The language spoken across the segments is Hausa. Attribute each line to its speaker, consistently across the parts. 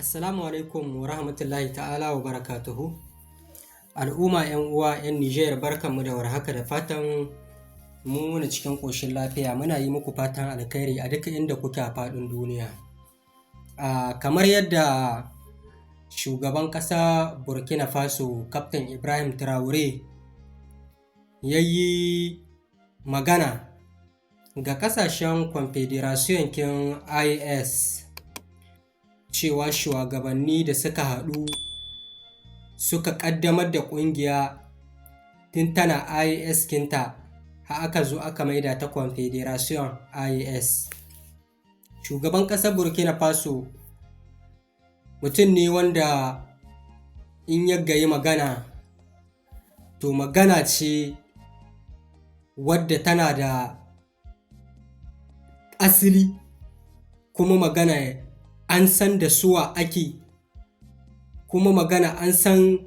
Speaker 1: Assalamu alaikum wa rahmatullahi ta'ala wa barakatuhu. Al'umma 'yan uwa 'yan Nijar barkanmu da warhaka da fatan mu na cikin ƙoshin lafiya. Muna yi muku fatan alkhairi a duka inda kuke a faɗin duniya. Kamar yadda shugaban ƙasa Burkina Faso Kaftin Ibrahim Traore ya yi magana ga ƙasashen Confederation kin IS cewa shugabanni da suka haɗu suka ƙaddamar da ƙungiya tun tana IS kinta har aka zo aka maida ta Confederation IS. Shugaban ƙasar Burkina Faso mutum ne wanda in ya gayi magana to magana ce wadda tana da asali, kuma magana an san da suwa ake, kuma magana an san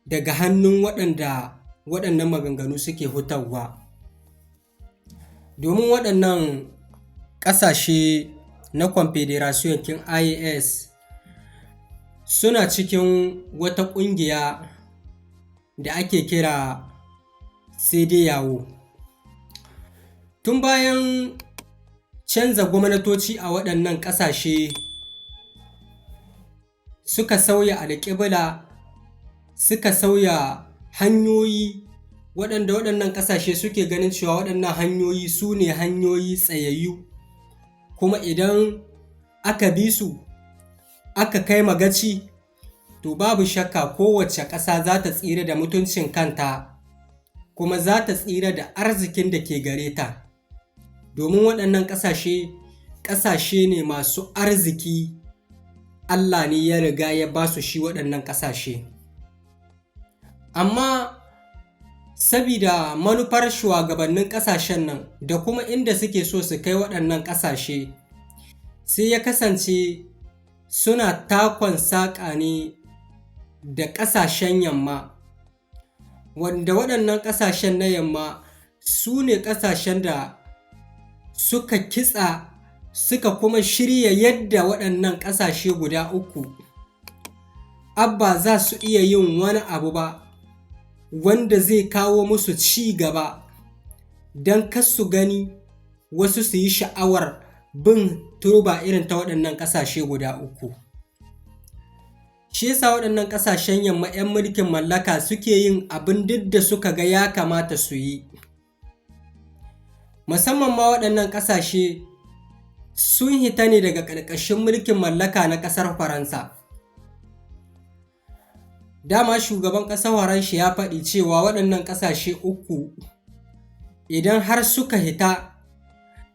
Speaker 1: daga hannun waɗannan maganganu suke hutawa. Domin waɗannan ƙasashe na Confederation kin IS suna cikin wata ƙungiya da ake kira CEDEAO. Tun bayan canza gwamnatoci a waɗannan ƙasashe suka sauya alƙibla, suka sauya hanyoyi waɗannan ƙasashe suke ganin cewa waɗannan hanyoyi su ne hanyoyi tsayayyu, kuma idan aka bi su aka kai magaci to babu shakka kowace ƙasa za ta tsira da mutuncin kanta, kuma za ta tsira da arzikin da ke gare ta. Domin waɗannan ƙasashe ne masu arziki, Allah ne ya riga ya ba su shi waɗannan ƙasashe. Amma sabida manufar shugabannin ƙasashen nan da kuma inda suke so su kai waɗannan ƙasashe, sai ya kasance suna takon saƙa ne da ƙasashen yamma, wanda waɗannan ƙasashen na yamma su ne ƙasashen da suka kitsa suka kuma shirya yadda waɗannan ƙasashe guda uku abba za su iya yin wani abu ba wanda zai kawo musu ci gaba, don kar su gani wasu su yi sha'awar bin turba irin ta waɗannan ƙasashe guda uku. Shi yasa waɗannan ƙasashen yamma 'yan mulkin mallaka suke yin abin duk da suka ga ya kamata su yi. Musamman ma waɗannan ƙasashe sun hita ne daga ƙarƙashin mulkin mallaka na ƙasar Faransa. Dama shugaban ƙasar Faransa ya faɗi cewa waɗannan ƙasashe uku idan har suka hita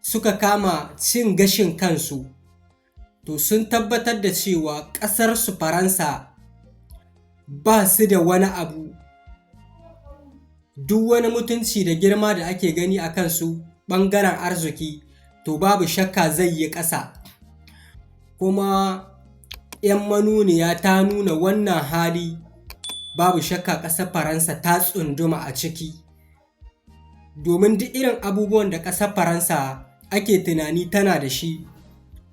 Speaker 1: suka kama cin gashin kansu, to sun tabbatar da cewa ƙasarsu Faransa ba su da wani abu, duk wani mutunci da girma da ake gani a kansu ɓangaren arziki to babu shakka zai yi ƙasa. Kuma 'yan manuniya ta nuna wannan hali, babu shakka ƙasar Faransa ta tsunduma a ciki. Domin duk irin abubuwan da ƙasar Faransa ake tunani tana da shi,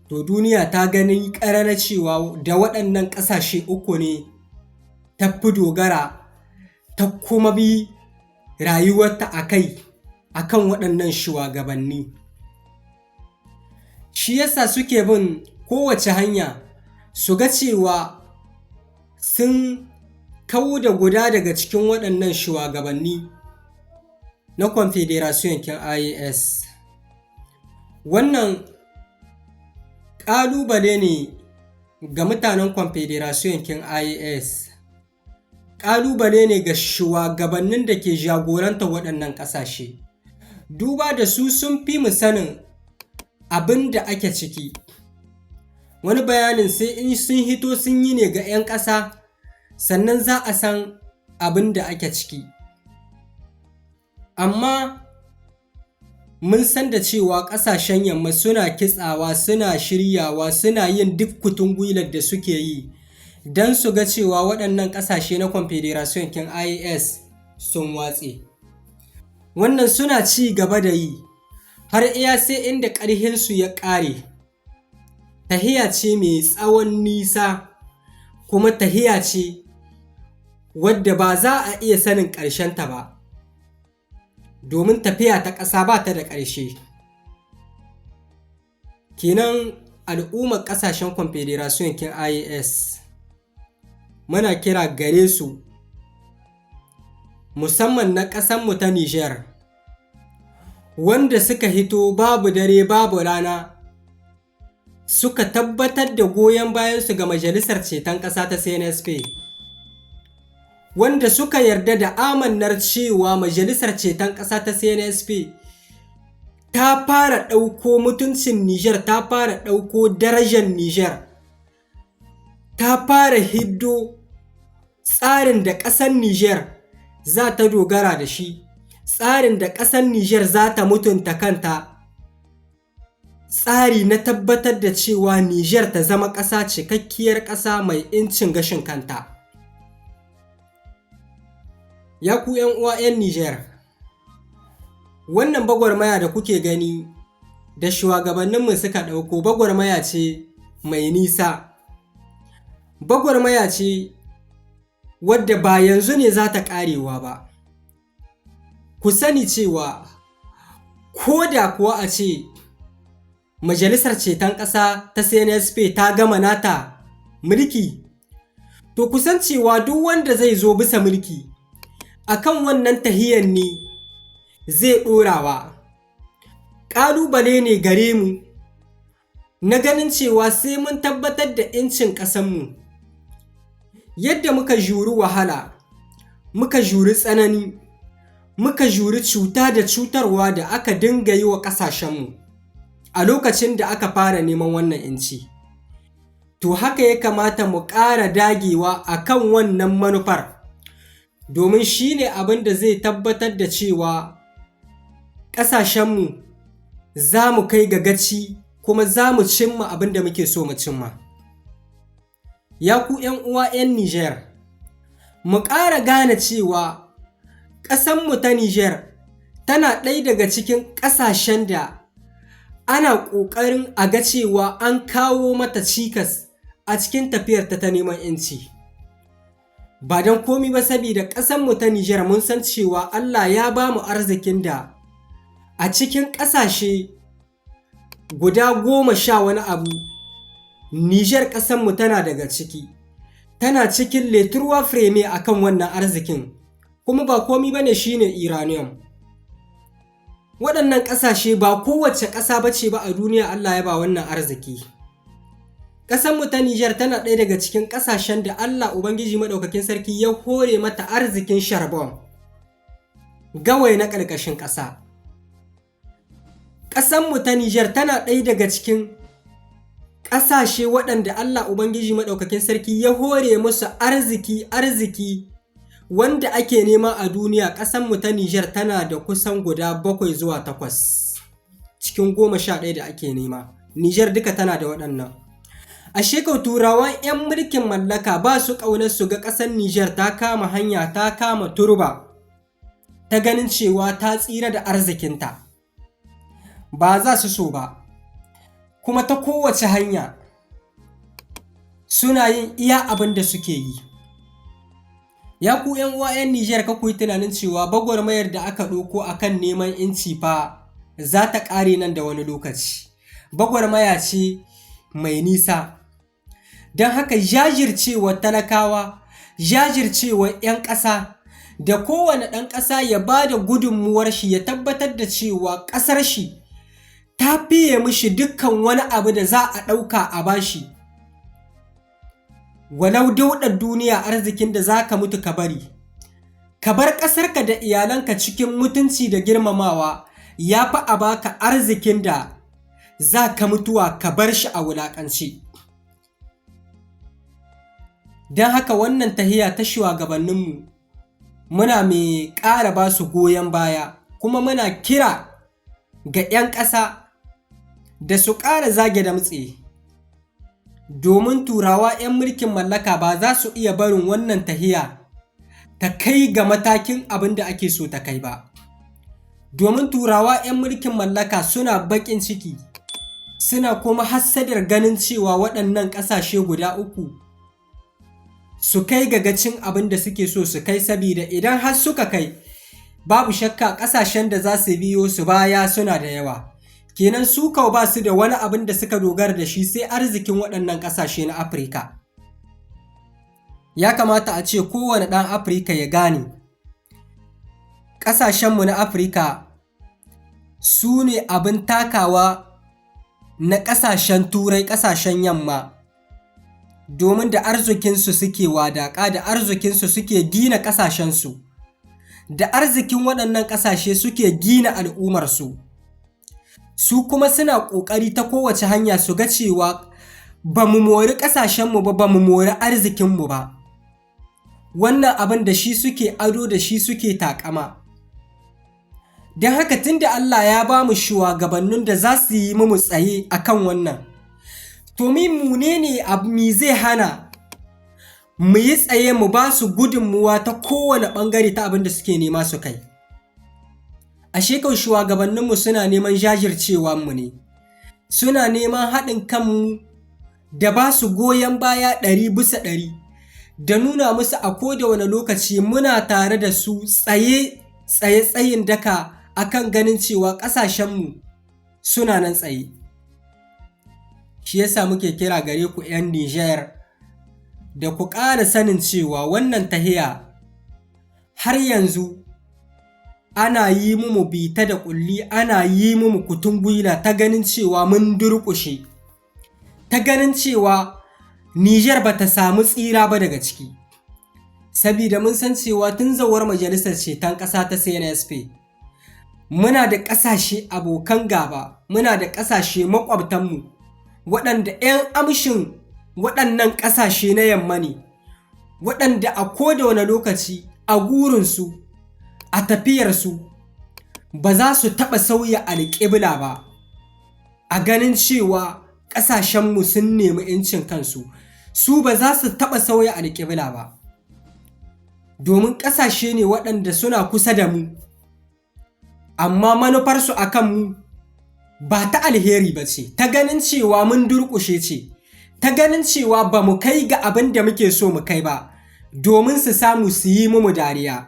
Speaker 1: to duniya ta gani ƙarara cewa da waɗannan ƙasashe uku ne ta fi dogara, ta kuma bi rayuwarta a kan waɗannan shugabanni. Shi yasa suke bin kowace hanya su ga cewa sun kauda guda daga cikin waɗannan shugabanni na Confederation kin IS. Wannan ƙalubale ne ga mutanen Confederation kin IS, ƙalubale ne ga shugabannin da ke jagoranta waɗannan ƙasashe, duba da su sun fi mu sanin abin da ake ciki. Wani bayanin sai in sun hito sun yi ne ga 'yan ƙasa, sannan za a san abin da ake ciki. Amma mun san da cewa ƙasashen yamma suna kitsawa, suna shiryawa, suna yin duk kutun gwilar da suke yi don su ga cewa waɗannan ƙasashe na Confederation kin IS sun watse. Wannan suna ci gaba da yi har iya sai inda ƙarhinsu ya ƙare. tahiya ce mai tsawon nisa, kuma tahiya ce wadda ba za a iya sanin ƙarshenta ba, domin tafiya ta ƙasa ba ta da ƙarshe. Kenan al'ummar ƙasashen Confederation kin IAS muna kira gare su, musamman na ƙasanmu ta Nijar, wanda suka hito babu dare babu rana suka tabbatar da goyon bayansu ga Majalisar Ceton Ƙasa ta CNSP, wanda suka yarda da amannar cewa Majalisar Ceton Ƙasa ta CNSP ta fara ɗauko mutuncin Nijar, ta fara ɗauko darajar Nijar, ta fara hiddo tsarin da ƙasar Nijar za ta dogara da shi, tsarin da ƙasar Nijar za ta mutunta kanta, tsari na tabbatar da cewa Nijar ta zama ƙasa cikakkiyar ƙasa mai incin gashin kanta. Ya ku 'yan uwa 'yan Nijar, wannan bagwarmaya da kuke gani da shugabanninmu suka ɗauko bagwarmaya ce mai nisa, bagwarmaya ce wadda ba yanzu ne za ta ƙarewa ba. Ku sani cewa ko da kuwa a ce Majalisar Ceton Ƙasa ta CNSP ta gama nata mulki, to kusan cewa duk wanda zai zo bisa mulki akan wannan tahiyyar ne zai ɗorawa. Ƙalubale ne gare mu na ganin cewa sai mun tabbatar da 'yancin ƙasanmu. Yadda muka juri wahala, muka juri tsanani, muka juri cuta da cutarwa da aka dinga yi wa ƙasashenmu a lokacin da aka fara neman wannan 'yanci, to haka ya kamata mu ƙara dagewa a kan wannan manufar, domin shi ne abin da zai tabbatar da cewa ƙasashenmu za mu kai ga gaci kuma za mu cimma abin da muke so mu cimma. Ya ku 'yan uwa 'yan Nijar, mu ƙara gane cewa ƙasanmu ta Nijar tana ɗaya daga cikin ƙasashen da ana ƙoƙarin a ga cewa an kawo mata cikas a cikin tafiyarta ta neman 'yanci. Ba don komi ba, saboda ƙasanmu ta Nijar mun san cewa Allah ya ba mu arzikin da a cikin ƙasashe guda 10 wani abu, Nijar ƙasanmu tana daga ciki, tana cikin leturwa frame a kan wannan arzikin, kuma ba komi ba ne shi ne uranium. Waɗannan ƙasashe ba kowace ƙasa ba ce ba a duniya Allah ya ba wannan arziki. Ƙasanmu ta Nijar tana ɗaya daga cikin ƙasashen da Allah Ubangiji Maɗaukakin Sarki ya hore mata arzikin sharbon, gawayi na ƙarƙashin ƙasa. Ƙasanmu ta Nijar tana ɗaya daga cikin ƙasashe waɗanda Allah Ubangiji Maɗaukakin Sarki ya hore musu arziki wanda ake nema a duniya. Ƙasanmu ta Nijar tana da kusan guda 7 zuwa 8 cikin 11 da ake nema. Nijar duka tana da waɗannan. A shekau turawan 'yan mulkin mallaka ba su ƙaunar su ga ƙasar Nijar ta kama hanya, ta kama turba ta ganin cewa ta tsira da arzikinta. Ba za su so ba, kuma ta kowace hanya suna yin iya abin da suke yi. Ya ku 'yan uwa 'yan Nijar, ka yi tunanin cewa bagwarmayar da aka ɗauko a kan neman 'yanci fa za ta ƙare nan da wani lokaci. Bagwarmaya ce mai nisa. Don haka jajircewar talakawa, jajircewar 'yan ƙasa, da kowane ɗan ƙasa ya ba da gudunmuwar shi ya tabbatar da cewa ƙasar shi ta fiye mishi dukkan wani abu da za a ɗauka a bashi. Walau daudar duniya, arzikin da za ka mutu ka bari, ka bar ƙasarka da iyalanka cikin mutunci da girmamawa, ya fi a baka arzikin da za ka mutuwa ka bar shi a wulaƙance. Don haka wannan tahiya ta shugabanninmu muna mai ƙara ba su goyon baya, kuma muna kira ga 'yan ƙasa da su ƙara zage damtse, domin turawa 'yan mulkin mallaka ba za su iya barin wannan tahiya ta kai ga matakin abin da ake so ta kai ba. Domin turawa 'yan mulkin mallaka suna baƙin ciki, suna kuma hassadar ganin cewa waɗannan ƙasashe guda uku su kai ga gacin abin da suke so su kai, saboda idan har suka kai babu shakka ƙasashen da za su biyo su baya suna da yawa. Kenan su kau ba su da wani abin da suka dogara da shi sai arzikin waɗannan ƙasashe na Afirka. Ya kamata a ce kowane ɗan Afirka ya gane ƙasashenmu na Afirka su ne abin takawa na ƙasashen Turai, ƙasashen yamma, domin da arzikinsu suke wadaƙa, da arzikinsu suke gina ƙasashensu, da arzikin waɗannan ƙasashe suke gina al'ummarsu. Su kuma suna ƙoƙari ta kowace hanya su ga cewa ba mu mori ƙasashenmu ba, ba mu mori arzikinmu ba. Wannan abin da shi suke ado, da shi suke taƙama. Don haka tunda Allah ya ba mu shugabannin da za su yi mu tsaye akan wannan, to me zai hana mu yi tsaye mu ba su gudunmuwa ta kowane ɓangare ta abin da suke nema su kai. Ashe kau shugabanninmu suna neman jajircewa mu ne, suna neman haɗin kanmu da ba su goyon baya 100%, da nuna musu a koda wani lokaci muna tare da su tsaye-tsayin daka akan ganin cewa ƙasashenmu suna nan tsaye. Shi yasa muke kira gare ku 'yan Nijar da ku ƙara sanin cewa wannan tahiya har yanzu ana yi mu bita da ƙulli, ana yi mu kutun gwila ta ganin cewa mun durƙushe, ta ganin cewa Nijar ba ta samu tsira ba daga ciki. Sabida mun san cewa tun zawar majalisar ceton ƙasa ta CNSP muna da ƙasashe abokan gaba, muna da ƙasashe maƙwabtanmu waɗanda 'yan amshin waɗannan ƙasashe na yamma ne, waɗanda a koda wani lokaci a gurinsu, a tafiyarsu ba za su taɓa sauya alƙibla ba, a ganin cewa ƙasashenmu sun nemi 'yancin kansu, su ba za su taɓa sauya alƙibla ba, domin ƙasashe ne waɗanda suna kusa da mu, amma manufarsu a kanmu ba ta alheri ba ce, ta ganin cewa mun durƙushe ce, ta ganin cewa ba mu kai ga abin da muke so mu kai ba, domin su samu su yi mu dariya.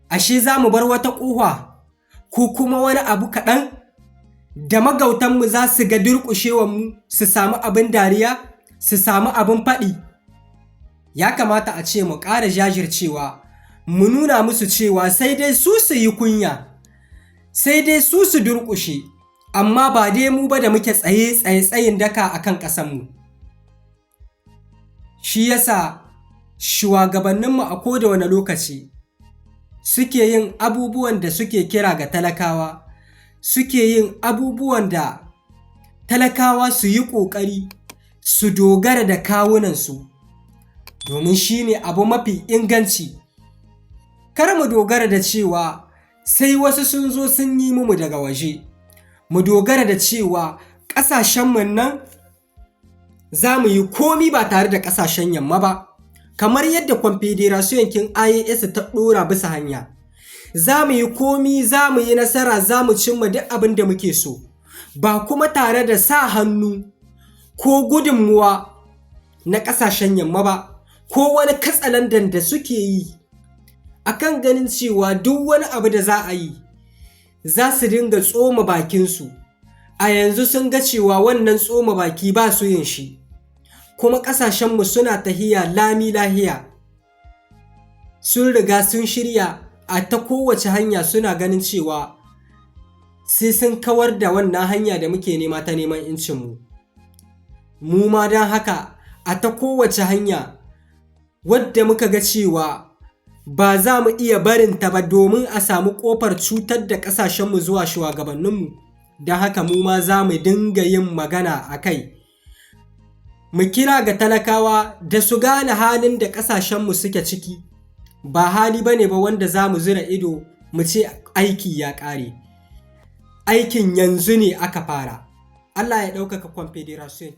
Speaker 1: Ashe za mu bar wata ƙofa ko kuma wani abu kaɗan da magautanmu za su ga durƙushewanmu su samu abin dariya, su samu abin faɗi. Ya kamata a ce mu ƙara jajircewa, mu nuna musu cewa sai dai su yi kunya, sai dai su durƙushe, amma ba dai mu ba da muke tsayin daka a kan ƙasanmu. Shi yasa shugabanninmu a koda wani lokaci suke yin abubuwan da suke kira ga talakawa, suke yin abubuwan da talakawa su yi ƙoƙari su dogara da kawunansu, domin shi ne abu mafi inganci. Kar mu dogara da cewa sai wasu sun zo sun yi mu daga waje, mu dogara da cewa ƙasashenmu nan za mu yi komi ba tare da ƙasashen yamma ba, kamar yadda Confederation yankin IAS ta ɗora bisa hanya. Za mu yi komi, za mu yi nasara, za mu cimma duk abin da muke so, ba kuma tare da sa hannu ko gudunmuwa na ƙasashen yamma ba, ko wani katsalandan da suke yi akan ganin cewa duk wani abu da za a yi za su dinga tsoma bakinsu. A yanzu sun ga cewa wannan tsoma baki ba su yin shi, kuma ƙasashenmu suna tahiya lami lahiya. Sun riga sun shirya a ta kowace hanya, suna ganin cewa sai sun kawar da wannan hanya da muke nema ta neman incinmu. Mu ma don haka a ta kowace hanya wadda muka ga cewa ba za mu iya barinta ba domin a samu ƙofar cutar da ƙasashenmu zuwa shugabanninmu, don haka mu ma za mu dinga yin magana a kai. Mu kira ga talakawa da su gane halin da ƙasashenmu suke ciki, ba hali ba ne ba wanda za mu zura ido mu ce aiki ya ƙare. Aikin yanzu ne aka fara. Allah ya ɗaukaka Confederation.